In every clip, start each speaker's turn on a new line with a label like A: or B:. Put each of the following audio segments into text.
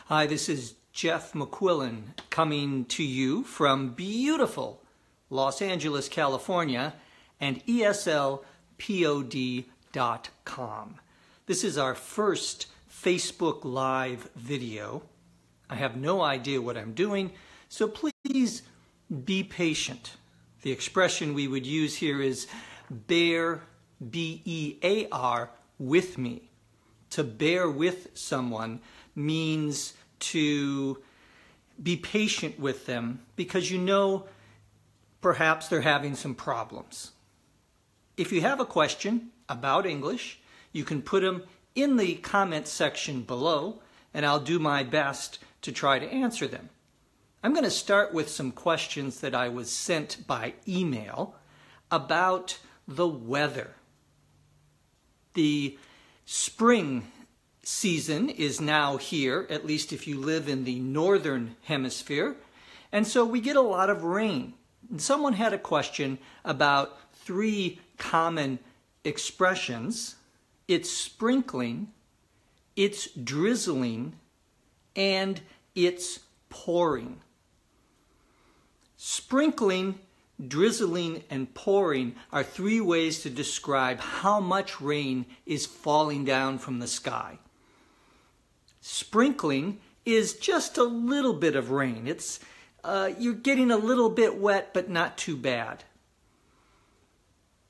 A: Hi, this is Jeff McQuillan coming to you from beautiful Los Angeles, California, and ESLPod.com. This is our first Facebook Live video. I have no idea what I'm doing, so please be patient. The expression we would use here is bear, B-E-A-R, with me. To bear with someone means to be patient with them because you know perhaps they're having some problems. If you have a question about English, you can put them in the comment section below and I'll do my best to try to answer them. I'm going to start with some questions that I was sent by email about the weather. The spring season is now here, at least if you live in the northern hemisphere, and so we get a lot of rain. And someone had a question about three common expressions. It's sprinkling, it's drizzling, and it's pouring. Sprinkling, drizzling, and pouring are three ways to describe how much rain is falling down from the sky. Sprinkling is just a little bit of rain. It's you're getting a little bit wet, but not too bad.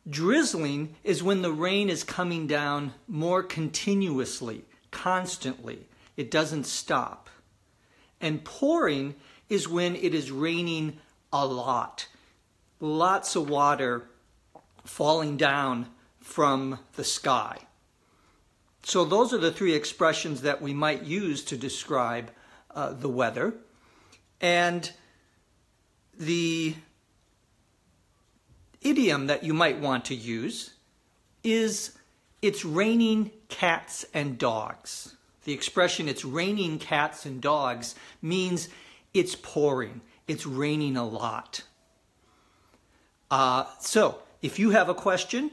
A: Drizzling is when the rain is coming down more continuously, constantly. It doesn't stop. And pouring is when it is raining a lot. Lots of water falling down from the sky. So those are the three expressions that we might use to describe the weather. And the idiom that you might want to use is it's raining cats and dogs. The expression it's raining cats and dogs means it's pouring. It's raining a lot. So if you have a question,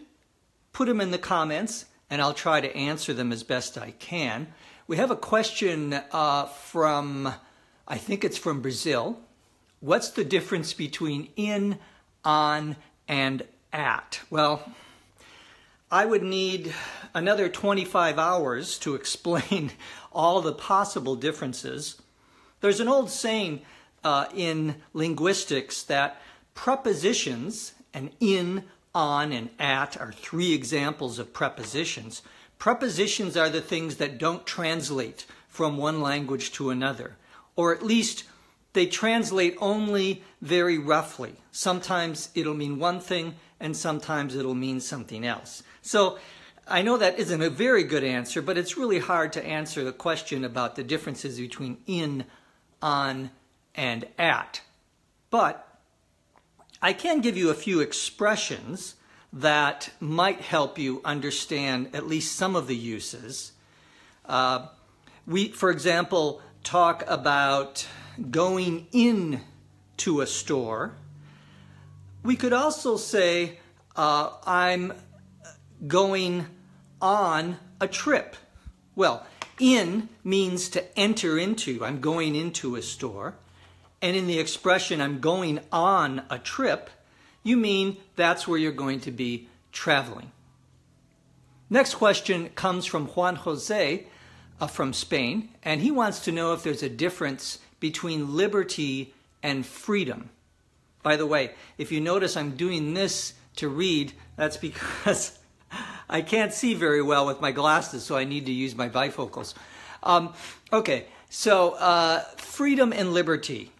A: put them in the comments and I'll try to answer them as best I can. We have a question from, I think it's from Brazil. What's the difference between in, on, and at? Well, I would need another 25 hours to explain all the possible differences. There's an old saying in linguistics that prepositions, and in, on, and at are three examples of prepositions. Prepositions are the things that don't translate from one language to another, or at least they translate only very roughly. Sometimes it'll mean one thing, and sometimes it'll mean something else. So I know that isn't a very good answer, but it's really hard to answer the question about the differences between in, on, and at. But I can give you a few expressions that might help you understand at least some of the uses. We, for example, talk about going in to a store. We could also say, I'm going on a trip. Well, in means to enter into. I'm going into a store. And in the expression, I'm going on a trip, you mean that's where you're going to be traveling. Next question comes from Juan Jose from Spain, and he wants to know if there's a difference between liberty and freedom. By the way, if you notice I'm doing this to read, that's because I can't see very well with my glasses, so I need to use my bifocals. Okay, so freedom and liberty.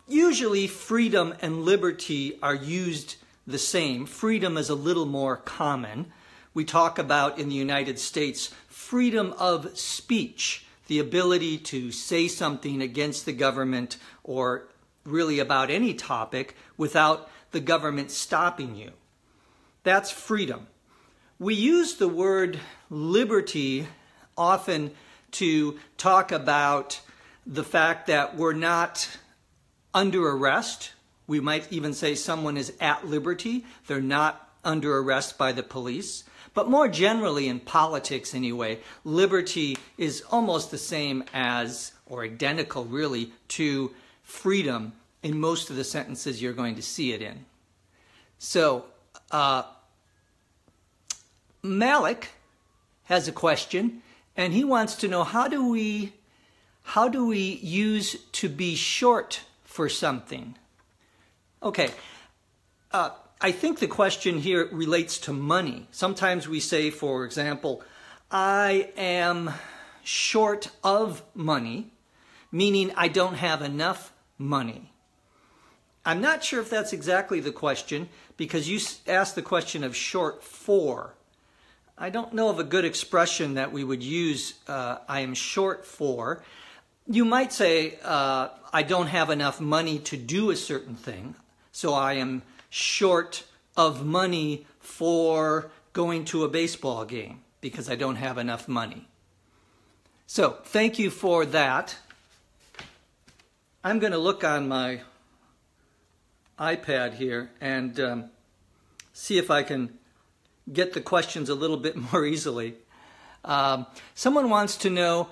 A: Usually freedom and liberty are used the same. Freedom is a little more common. We talk about in the United States freedom of speech, the ability to say something against the government or really about any topic without the government stopping you. That's freedom. We use the word liberty often to talk about the fact that we're not under arrest. We might even say someone is at liberty. They're not under arrest by the police. But more generally in politics anyway, liberty is almost the same as, or identical really, to freedom in most of the sentences you're going to see it in. So, Malik has a question, and he wants to know, how do we use to be short for something? Okay, I think the question here relates to money. Sometimes we say, for example, I am short of money, meaning I don't have enough money. I'm not sure if that's exactly the question, because you asked the question of short for. I don't know of a good expression that we would use, I am short for. You might say, I don't have enough money to do a certain thing, so I am short of money for going to a baseball game because I don't have enough money. So, thank you for that. I'm going to look on my iPad here and see if I can get the questions a little bit more easily. Someone wants to know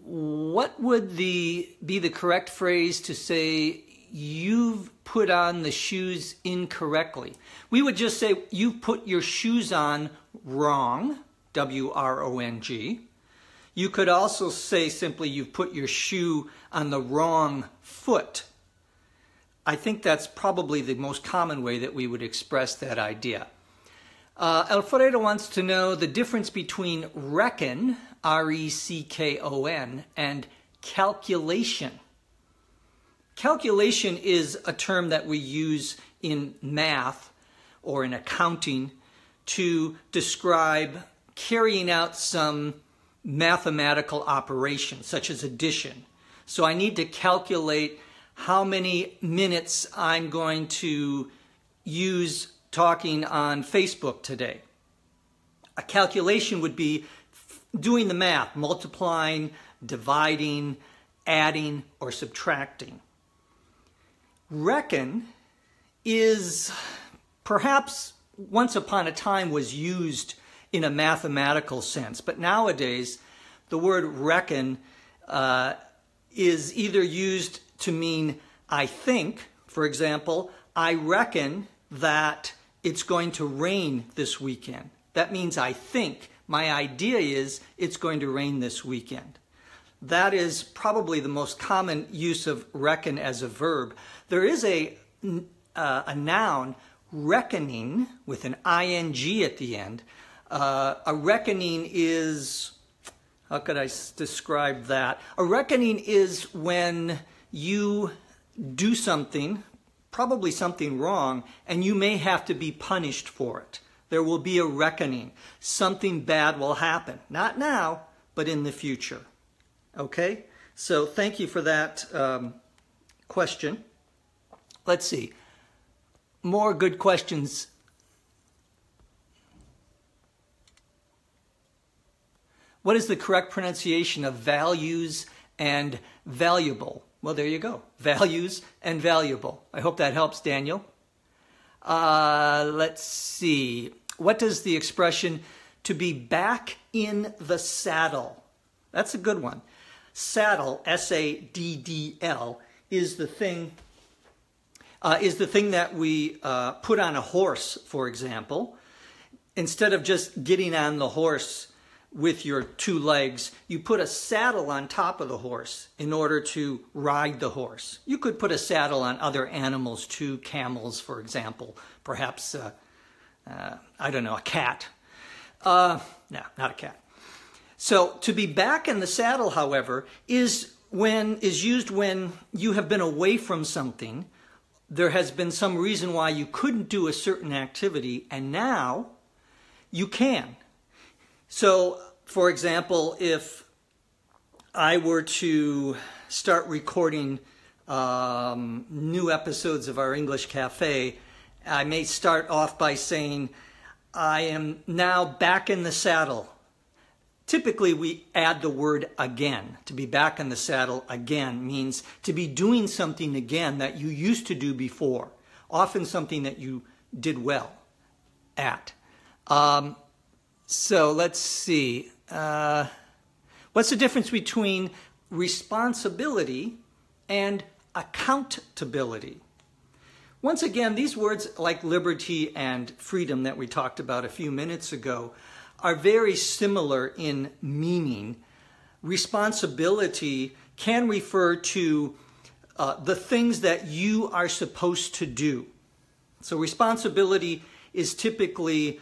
A: what would be the correct phrase to say you've put on the shoes incorrectly. We would just say you've put your shoes on wrong, W-R-O-N-G. You could also say simply you've put your shoe on the wrong foot. I think that's probably the most common way that we would express that idea. Alfredo wants to know the difference between reckon, R-E-C-K-O-N, and calculation. Calculation is a term that we use in math or in accounting to describe carrying out some mathematical operation, such as addition. So I need to calculate how many minutes I'm going to use talking on Facebook today. A calculation would be doing the math, multiplying, dividing, adding, or subtracting. Reckon is perhaps once upon a time was used in a mathematical sense, but nowadays the word reckon is either used to mean I think. For example, I reckon that it's going to rain this weekend. That means I think. My idea is it's going to rain this weekend. That is probably the most common use of reckon as a verb. There is a noun, reckoning, with an ing at the end. A reckoning is, how could I describe that? A reckoning is when you do something, probably something wrong, and you may have to be punished for it. There will be a reckoning. Something bad will happen. Not now, but in the future. Okay? So thank you for that question. Let's see. More good questions. What is the correct pronunciation of values and valuable? Well, there you go. Values and valuable. I hope that helps, Daniel. Let's see. What does the expression to be back in the saddle? That's a good one. Saddle, S-A-D-D-L, is the thing that we put on a horse, for example. Instead of just getting on the horse with your two legs, you put a saddle on top of the horse in order to ride the horse. You could put a saddle on other animals too, camels, for example. Perhaps, I don't know, a cat. No, not a cat. So to be back in the saddle, however, is used when you have been away from something. There has been some reason why you couldn't do a certain activity, and now you can. So, for example, if I were to start recording new episodes of our English Cafe, I may start off by saying, I am now back in the saddle. Typically, we add the word again. To be back in the saddle again means to be doing something again that you used to do before, often something that you did well at. So let's see. What's the difference between responsibility and accountability? Once again, these words like liberty and freedom that we talked about a few minutes ago are very similar in meaning. Responsibility can refer to the things that you are supposed to do. So responsibility is typically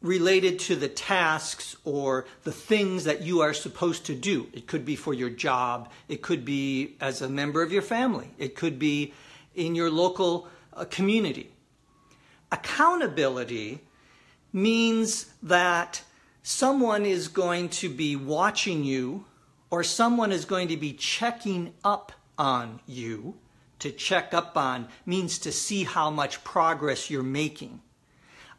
A: related to the tasks or the things that you are supposed to do. It could be for your job. It could be as a member of your family. It could be in your local community. Accountability means that someone is going to be watching you, or someone is going to be checking up on you. To check up on means to see how much progress you're making.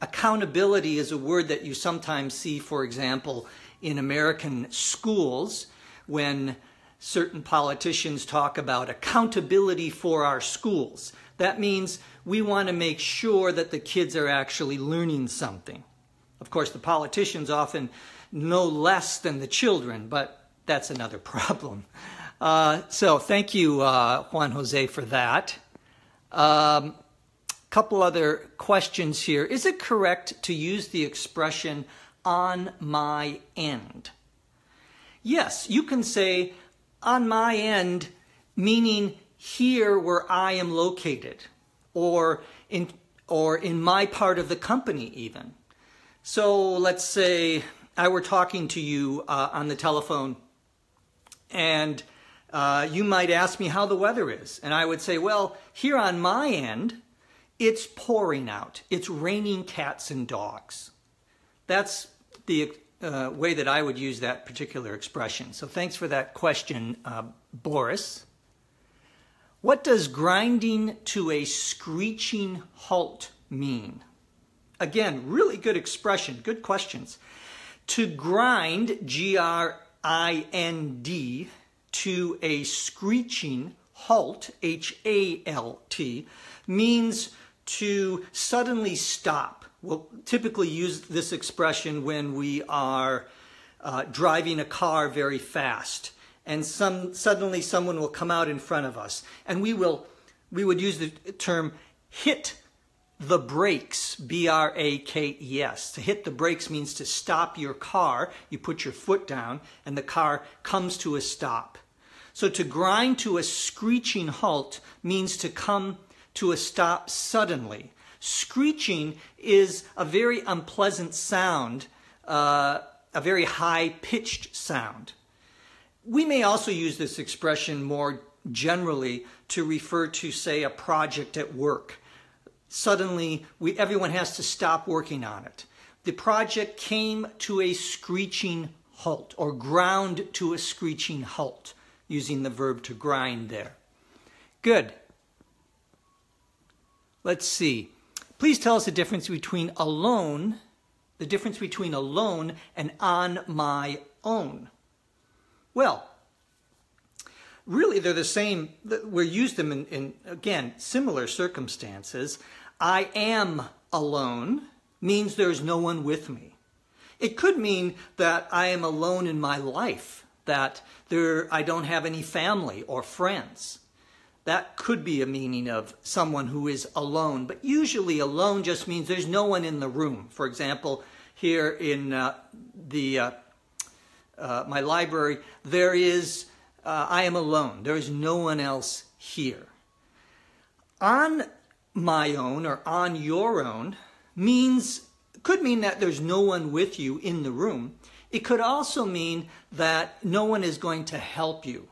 A: Accountability is a word that you sometimes see, for example, in American schools when certain politicians talk about accountability for our schools. That means we want to make sure that the kids are actually learning something. Of course, the politicians often know less than the children, but that's another problem. So thank you, Juan Jose, for that. Couple other questions here. Is it correct to use the expression on my end? Yes, you can say on my end, meaning here where I am located, or in my part of the company even. So let's say I were talking to you on the telephone, and you might ask me how the weather is. And I would say, well, here on my end, it's pouring out. It's raining cats and dogs. That's the way that I would use that particular expression. So thanks for that question, Boris. What does grinding to a screeching halt mean? Again, really good expression, good questions. To grind, G-R-I-N-D, to a screeching halt, H-A-L-T, means to suddenly stop. We'll typically use this expression when we are driving a car very fast, and suddenly someone will come out in front of us, and we would use the term hit the brakes, B-R-A-K-E-S. To hit the brakes means to stop your car. You put your foot down, and the car comes to a stop. So to grind to a screeching halt means to come to a stop suddenly. Screeching is a very unpleasant sound, a very high-pitched sound. We may also use this expression more generally to refer to, say, a project at work. Suddenly, everyone has to stop working on it. The project came to a screeching halt, or ground to a screeching halt, using the verb to grind there. Good. Let's see. Please tell us the difference between alone and on my own. Well, really they're the same. We use them in again, similar circumstances. I am alone means there's no one with me. It could mean that I am alone in my life, that I don't have any family or friends. That could be a meaning of someone who is alone, but usually alone just means there's no one in the room. For example, here in my library, I am alone. There is no one else here. On my own or on your own could mean that there's no one with you in the room. It could also mean that no one is going to help you.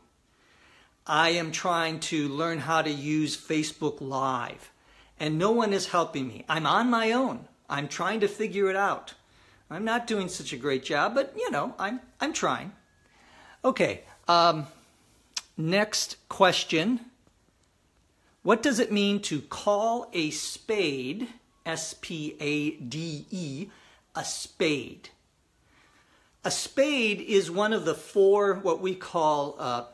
A: I am trying to learn how to use Facebook Live, and no one is helping me. I'm on my own. I'm trying to figure it out. I'm not doing such a great job, but you know, I'm trying. Okay, next question. What does it mean to call a spade, S-P-A-D-E, a spade? A spade is one of the four what we call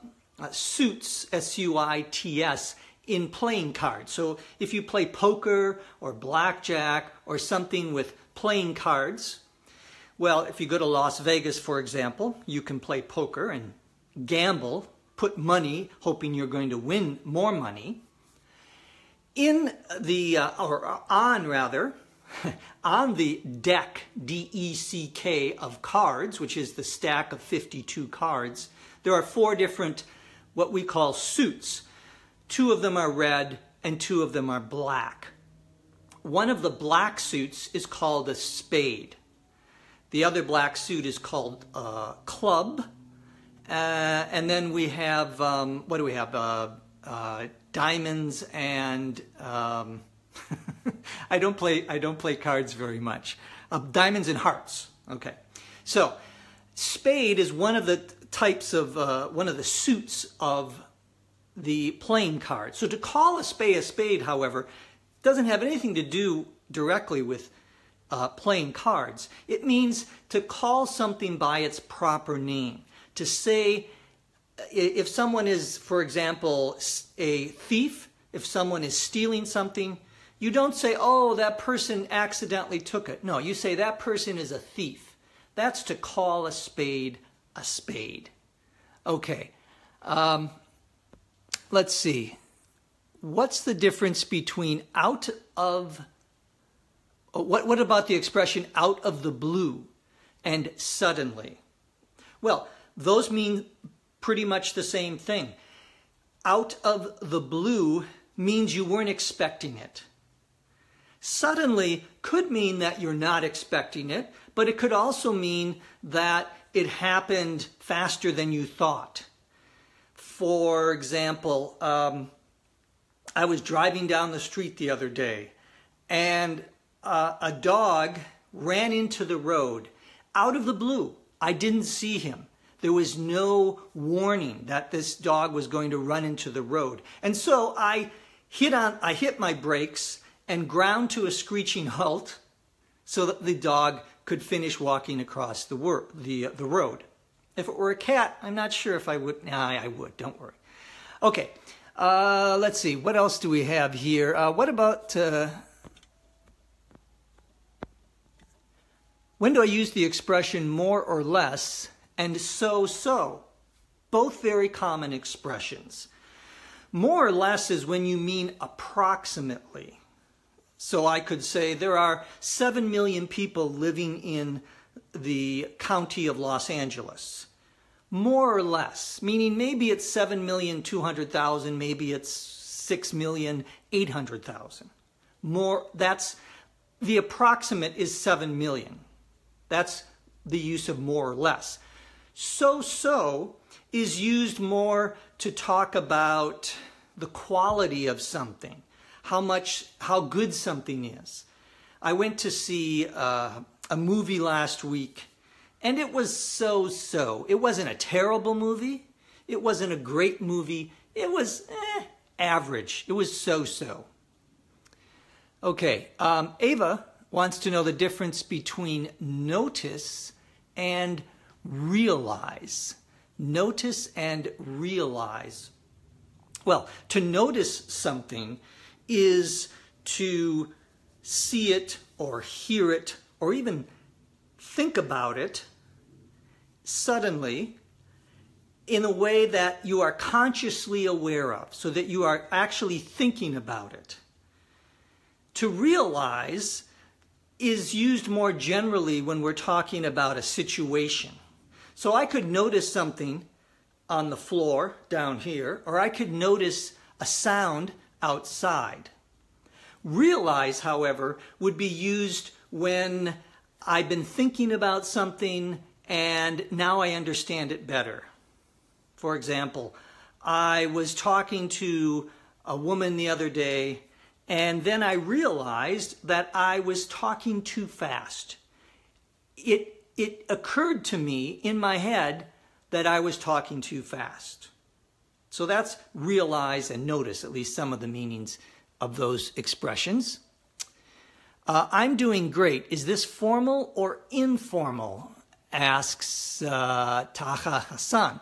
A: suits, S-U-I-T-S, in playing cards. So if you play poker or blackjack or something with playing cards, Well, if you go to Las Vegas, for example, you can play poker and gamble, put money, hoping you're going to win more money. On the deck, D-E-C-K, of cards, which is the stack of 52 cards, there are 4 different, what we call suits. 2 of them are red and 2 of them are black. One of the black suits is called a spade. The other black suit is called a club. And then we have, what do we have? Diamonds and I don't play cards very much. Diamonds and hearts. Okay, so spade is one of the types of one of the suits of the playing card. So to call a spade, however, doesn't have anything to do directly with playing cards. It means to call something by its proper name. To say, if someone is, for example, a thief, if someone is stealing something, you don't say, oh, that person accidentally took it. No, you say that person is a thief. That's to call a spade a spade. Okay, let's see. What's the difference between out of, what about the expression out of the blue and suddenly? Well, those mean pretty much the same thing. Out of the blue means you weren't expecting it. Suddenly could mean that you're not expecting it, but it could also mean that it happened faster than you thought. For example, I was driving down the street the other day, and a dog ran into the road out of the blue. I didn't see him. There was no warning that this dog was going to run into the road. And so I hit my brakes and ground to a screeching halt so that the dog could finish walking across the road. If it were a cat, I'm not sure if I would. Nah, I would. Don't worry. Okay, let's see. What else do we have here? What about... when do I use the expression more or less and so? Both very common expressions. More or less is when you mean approximately. So I could say there are 7 million people living in the county of Los Angeles. More or less, meaning maybe it's 7,200,000, maybe it's 6,800,000. More, that's, the approximate is 7 million. That's the use of more or less. So is used more to talk about the quality of something, how good something is. I went to see a movie last week, and it was so. It wasn't a terrible movie. It wasn't a great movie. It was average. It was so. Okay, Ava wants to know the difference between notice and realize. Notice and realize. Well, to notice something is to see it or hear it or even think about it suddenly in a way that you are consciously aware of, so that you are actually thinking about it. To realize is used more generally when we're talking about a situation. So I could notice something on the floor down here, or I could notice a sound outside. Realize, however, would be used when I've been thinking about something and now I understand it better. For example, I was talking to a woman the other day, and then I realized that I was talking too fast. It occurred to me in my head that I was talking too fast. So that's realize and notice, at least some of the meanings of those expressions. I'm doing great. Is this formal or informal? Asks Taha Hassan.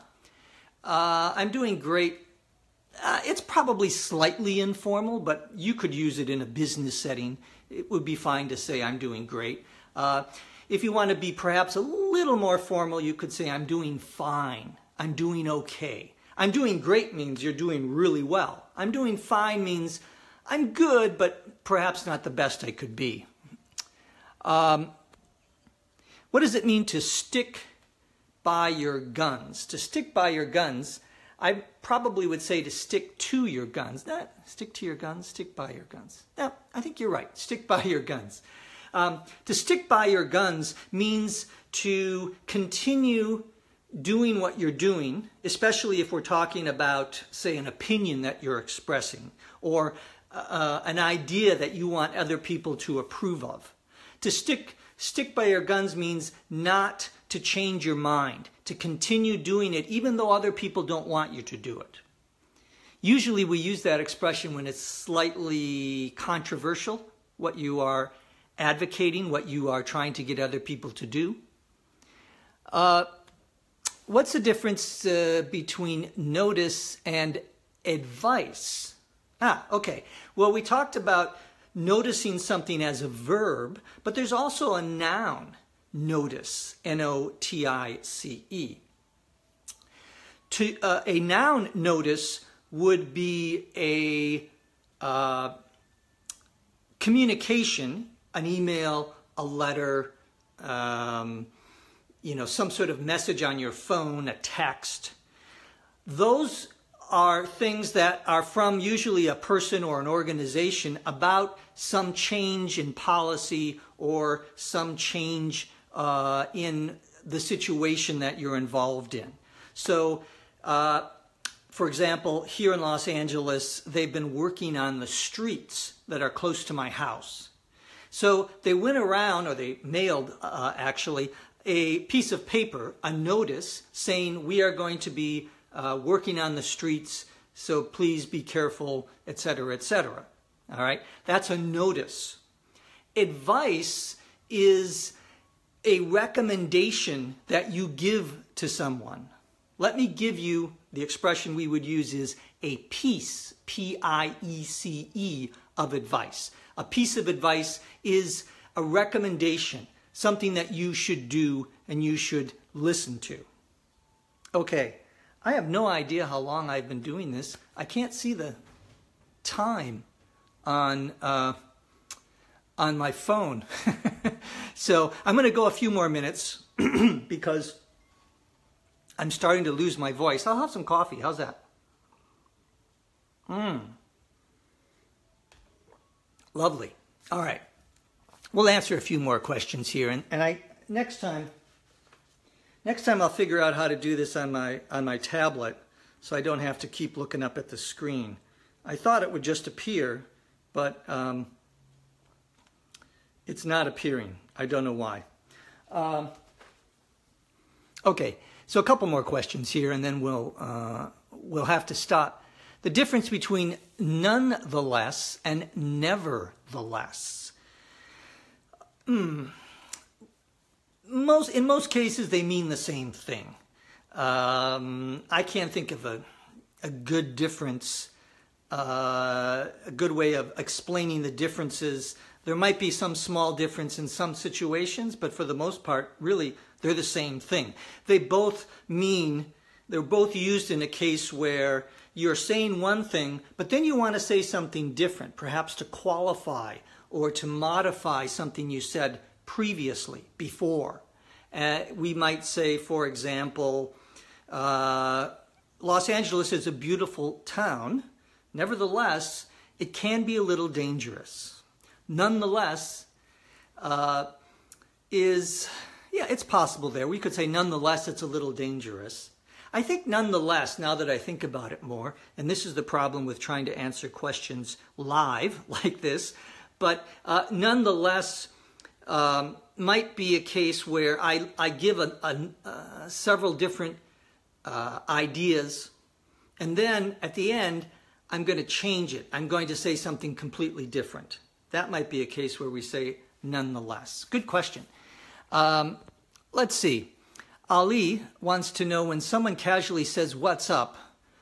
A: I'm doing great. It's probably slightly informal, but you could use it in a business setting. It would be fine to say I'm doing great. If you want to be perhaps a little more formal, you could say, I'm doing fine. I'm doing okay. I'm doing great means you're doing really well. I'm doing fine means I'm good, but perhaps not the best I could be. What does it mean to stick by your guns? To stick by your guns, I probably would say to stick to your guns. Not stick to your guns, stick by your guns. No, I think you're right. Stick by your guns. To stick by your guns means to continue doing what you're doing, especially if we're talking about, say, an opinion that you're expressing or an idea that you want other people to approve of. To stick by your guns means not to change your mind, to continue doing it even though other people don't want you to do it. Usually we use that expression when it's slightly controversial, what you are advocating, what you are trying to get other people to do. What's the difference between notice and advice? Okay. Well, we talked about noticing something as a verb, but there's also a noun, notice, N-O-T-I-C-E. A noun notice would be a communication, an email, a letter, some sort of message on your phone, a text. Those are things that are from usually a person or an organization about some change in policy or some change in the situation that you're involved in. So, for example, here in Los Angeles, they've been working on the streets that are close to my house. So they went around, or they mailed actually, a piece of paper, a notice saying we are going to be working on the streets, so please be careful, etc., etc. All right, that's a notice. Advice is a recommendation that you give to someone. Let me give you, the expression we would use is a piece, P-I-E-C-E, of advice. A piece of advice is a recommendation, something that you should do and you should listen to. Okay, I have no idea how long I've been doing this. I can't see the time on my phone. So I'm going to go a few more minutes because I'm starting to lose my voice. I'll have some coffee. How's that? Lovely. All right. We'll answer a few more questions here, and next time I'll figure out how to do this on my tablet, so I don't have to keep looking up at the screen. I thought it would just appear, but it's not appearing. I don't know why. Okay, so a couple more questions here, and then we'll have to stop. The difference between nonetheless and nevertheless. In most cases, they mean the same thing. I can't think of a good difference, a good way of explaining the differences. There might be some small difference in some situations, but for the most part, really, they're the same thing. They're both used in a case where you're saying one thing, but then you want to say something different, perhaps to qualify or to modify something you said previously, before. We might say, for example, Los Angeles is a beautiful town. Nevertheless, it can be a little dangerous. Nonetheless, it's possible there. We could say, nonetheless, it's a little dangerous. I think nonetheless, now that I think about it more, and this is the problem with trying to answer questions live like this, but nonetheless might be a case where I give several different ideas, and then at the end, I'm going to change it. I'm going to say something completely different. That might be a case where we say nonetheless. Good question. Let's see. Ali wants to know, when someone casually says, "What's up?"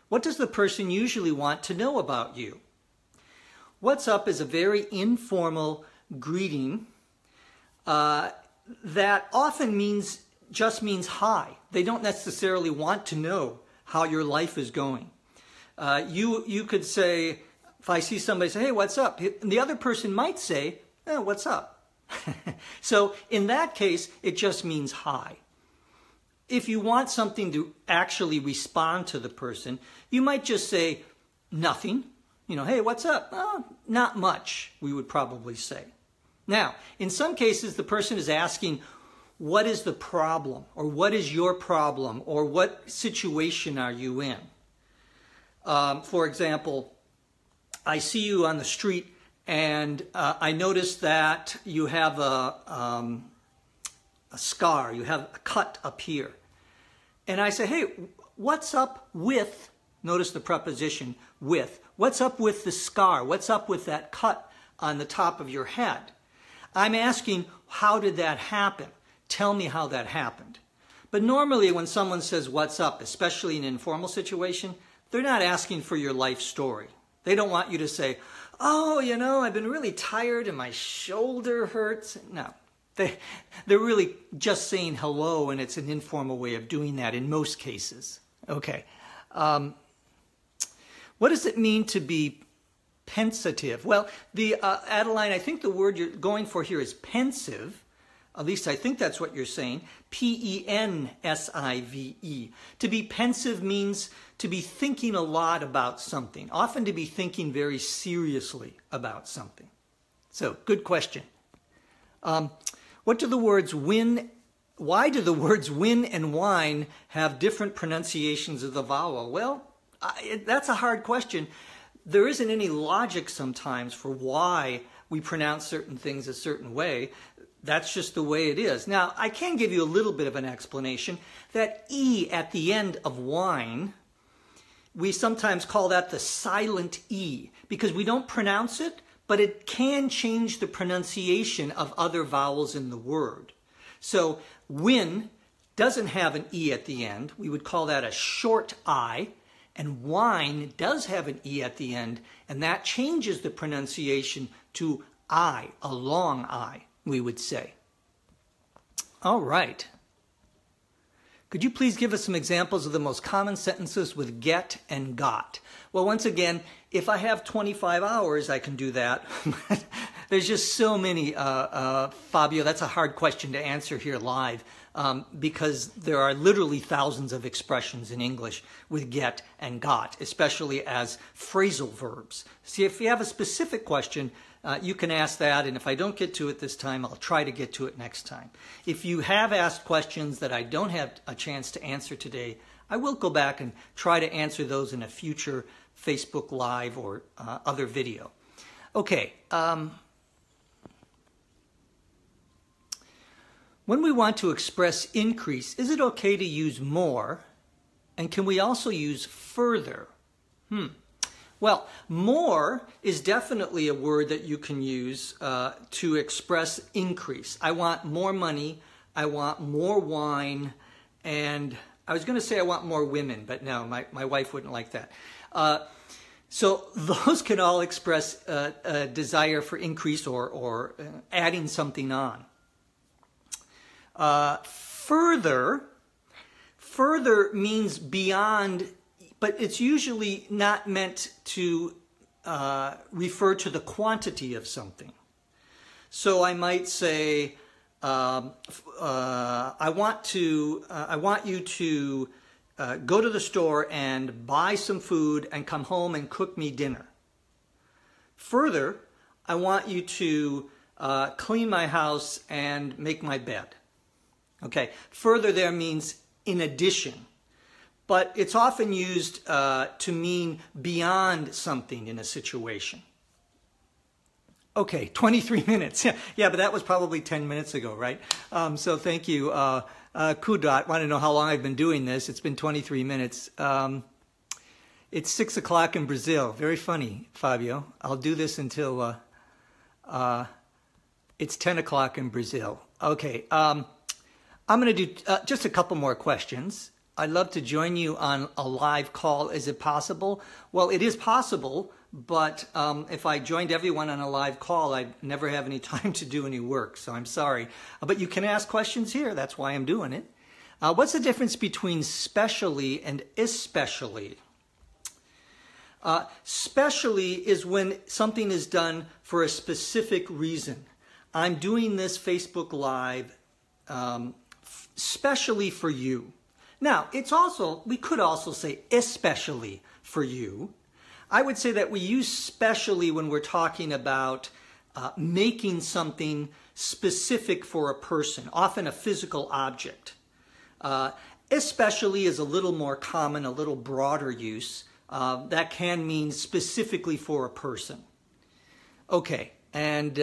A: what does the person usually want to know about you? What's up is a very informal greeting. that often just means hi. They don't necessarily want to know how your life is going. You could say, if I see somebody say, hey, what's up? And the other person might say, oh, what's up? So in that case, it just means hi. If you want something to actually respond to the person, you might just say nothing. You know, hey, what's up? Oh, not much, we would probably say. Now, in some cases, the person is asking, what is the problem? Or what is your problem? Or what situation are you in? For example, I see you on the street and I notice that you have a scar, you have a cut up here. And I say, hey, what's up with, notice the preposition with, what's up with the scar? What's up with that cut on the top of your head? I'm asking, how did that happen? Tell me how that happened. But normally when someone says, what's up, especially in an informal situation, they're not asking for your life story. They don't want you to say, oh, you know, I've been really tired and my shoulder hurts. No, they're really just saying hello, and it's an informal way of doing that in most cases. Okay. What does it mean to be pensive? Well, Adeline, I think the word you're going for here is pensive. At least I think that's what you're saying. Pensive. To be pensive means to be thinking a lot about something, often to be thinking very seriously about something. So, good question. What do the words win? Why do the words win and wine have different pronunciations of the vowel? Well, that's a hard question. There isn't any logic sometimes for why we pronounce certain things a certain way. That's just the way it is. Now, I can give you a little bit of an explanation. That E at the end of wine, we sometimes call that the silent E because we don't pronounce it, but it can change the pronunciation of other vowels in the word. So, win doesn't have an E at the end. We would call that a short I. And wine does have an E at the end, and that changes the pronunciation to I, a long I, we would say. All right. Could you please give us some examples of the most common sentences with get and got? Well, once again, if I have 25 hours, I can do that. There's just so many, Fabio, that's a hard question to answer here live. Because there are literally thousands of expressions in English with get and got, especially as phrasal verbs. See, if you have a specific question, you can ask that, and if I don't get to it this time, I'll try to get to it next time. If you have asked questions that I don't have a chance to answer today, I will go back and try to answer those in a future Facebook Live or other video. Okay. When we want to express increase, is it okay to use more? And can we also use further? Well, more is definitely a word that you can use to express increase. I want more money, I want more wine, and I was going to say I want more women, but no, my wife wouldn't like that. So those can all express a desire for increase or adding something on. Further means beyond, but it's usually not meant to refer to the quantity of something. So I might say, I want you to go to the store and buy some food and come home and cook me dinner. Further, I want you to clean my house and make my bed. Okay, further there means in addition, but it's often used to mean beyond something in a situation. Okay, 23 minutes. Yeah, but that was probably 10 minutes ago, right? So thank you. Kudot, want to know how long I've been doing this. It's been 23 minutes. It's 6 o'clock in Brazil. Very funny, Fabio. I'll do this until it's 10 o'clock in Brazil. Okay, I'm going to do just a couple more questions. I'd love to join you on a live call. Is it possible? Well, it is possible, but if I joined everyone on a live call, I'd never have any time to do any work, so I'm sorry. But you can ask questions here. That's why I'm doing it. What's the difference between specially and especially? Specially is when something is done for a specific reason. I'm doing this Facebook Live specially for you. Now, we could also say especially for you. I would say that we use specially when we're talking about making something specific for a person, often a physical object. Especially is a little more common, a little broader use. That can mean specifically for a person. Okay, and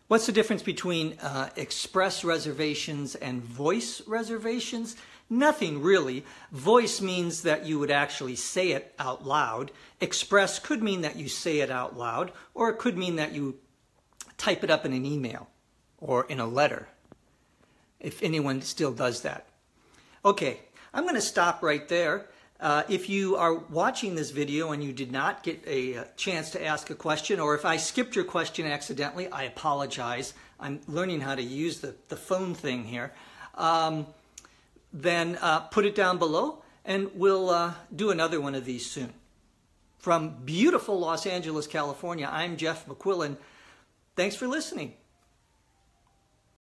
A: what's the difference between express reservations and voice reservations? Nothing really. Voice means that you would actually say it out loud. Express could mean that you say it out loud, or it could mean that you type it up in an email or in a letter, if anyone still does that. Okay, I'm going to stop right there. If you are watching this video and you did not get a chance to ask a question, or if I skipped your question accidentally, I apologize. I'm learning how to use the phone thing here. Then put it down below, and we'll do another one of these soon. From beautiful Los Angeles, California, I'm Jeff McQuillan. Thanks for listening.